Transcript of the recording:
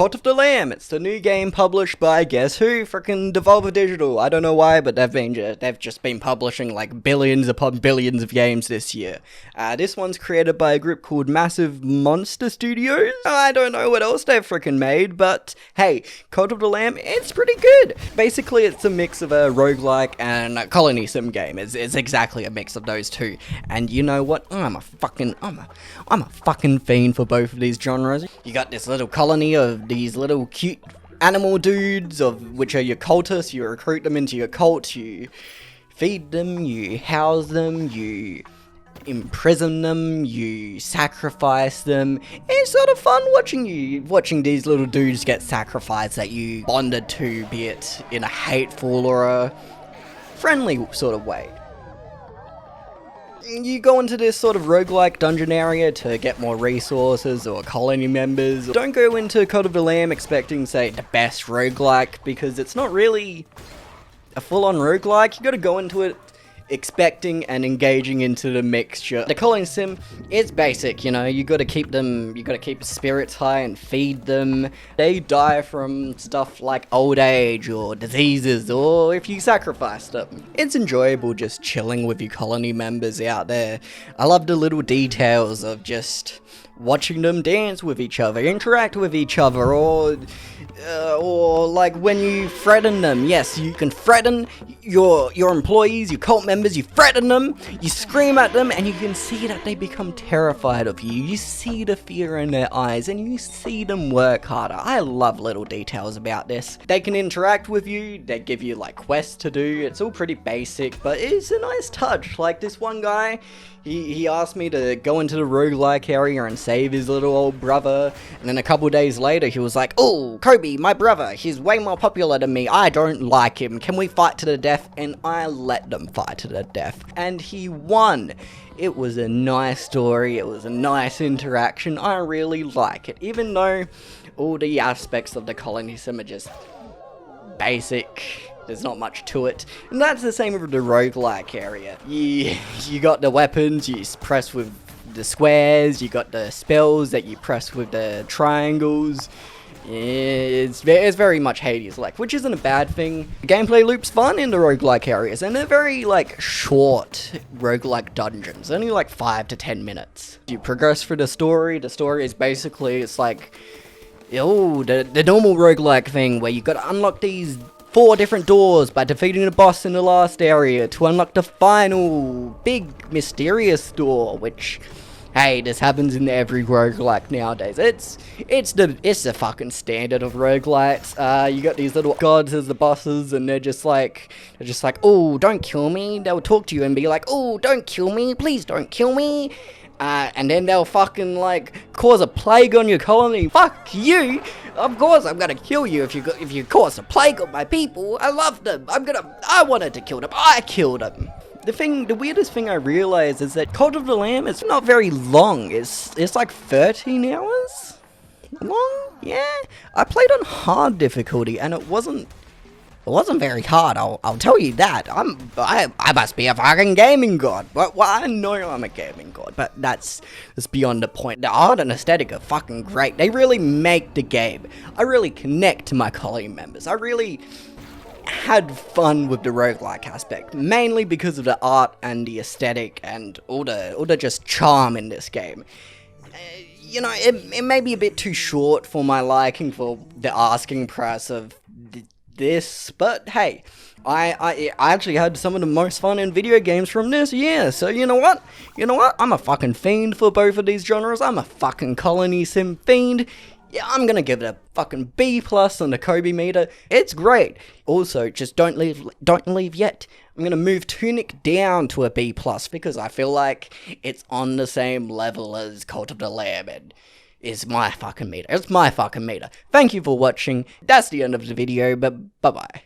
Cult of the Lamb. It's the new game published by, guess who? Frickin' Devolver Digital. I don't know why, but they've just been publishing like billions upon billions of games this year. This one's created by a group called Massive Monster Studios. I don't know what else they've frickin' made, but hey, Cult of the Lamb, it's pretty good. Basically, it's a mix of a roguelike and a colony sim game. It's exactly a mix of those two. And you know what? I'm a fucking fiend for both of these genres. You got this little colony of these little cute animal dudes, of which are your cultists. You recruit them into your cult, you feed them, you house them, you imprison them, you sacrifice them. It's sort of fun watching these little dudes get sacrificed that you bonded to, be it in a hateful or a friendly sort of way. You go into this sort of roguelike dungeon area to get more resources or colony members. Don't go into Cult of the Lamb expecting, say, the best roguelike, because it's not really a full-on roguelike. You gotta go into it expecting and engaging into the mixture. The colony sim is basic, you know, you gotta keep spirits high and feed them. They die from stuff like old age or diseases, or if you sacrifice them. It's enjoyable just chilling with your colony members out there. I love the little details of just watching them dance with each other, interact with each other, or like when you threaten them. Yes, you can threaten your employees, your cult members, you threaten them, you scream at them, and you can see that they become terrified of you. You see the fear in their eyes, and you see them work harder. I love little details about this. They can interact with you, they give you like quests to do. It's all pretty basic, but it's a nice touch. Like this one guy, he asked me to go into the roguelike area and save his little old brother, and then a couple days later he was like, "Oh, Kobe, my brother, he's way more popular than me, I don't like him, can we fight to the death?" And I let them fight to the death, and he won. It was a nice story, it was a nice interaction, I really like it, even though all the aspects of the colony sim are just basic. There's not much to it. And that's the same with the roguelike area. You got the weapons, you press with the squares, you got the spells that you press with the triangles. It's very much Hades-like, which isn't a bad thing. The gameplay loop's fun in the roguelike areas, and they're very, like, short roguelike dungeons, only like 5 to 10 minutes. You progress through the story is basically, it's like, the normal roguelike thing where you gotta unlock these 4 different doors by defeating the boss in the last area to unlock the final big mysterious door, which, hey, this happens in every roguelike nowadays. It's the fucking standard of roguelites. You got these little gods as the bosses, and they're just like, "Oh, don't kill me." They'll talk to you and be like, "Oh, don't kill me, please don't kill me." And then they'll fucking, like, cause a plague on your colony. Fuck you! Of course I'm gonna kill you if you cause a plague on my people. I love them. I wanted to kill them. I killed them. The weirdest thing I realized is that Cult of the Lamb is not very long. It's like 13 hours long? Yeah? I played on hard difficulty, and it wasn't very hard, I'll tell you that. I must be a fucking gaming god. Well, I know I'm a gaming god, but that's beyond the point. The art and aesthetic are fucking great. They really make the game. I really connect to my colony members. I really had fun with the roguelike aspect, mainly because of the art and the aesthetic and all the just charm in this game. You know, it may be a bit too short for my liking for the asking price of this, but hey, I actually had some of the most fun in video games from this year, so you know what? I'm a fucking fiend for both of these genres. I'm a fucking colony sim fiend. Yeah, I'm gonna give it a fucking B+ on the KobeMeter. It's great. Also, just don't leave yet. I'm gonna move Tunic down to a B+ because I feel like it's on the same level as Cult of the Lamb, and is my fucking meter. It's my fucking meter. Thank you for watching. That's the end of the video, but bye-bye.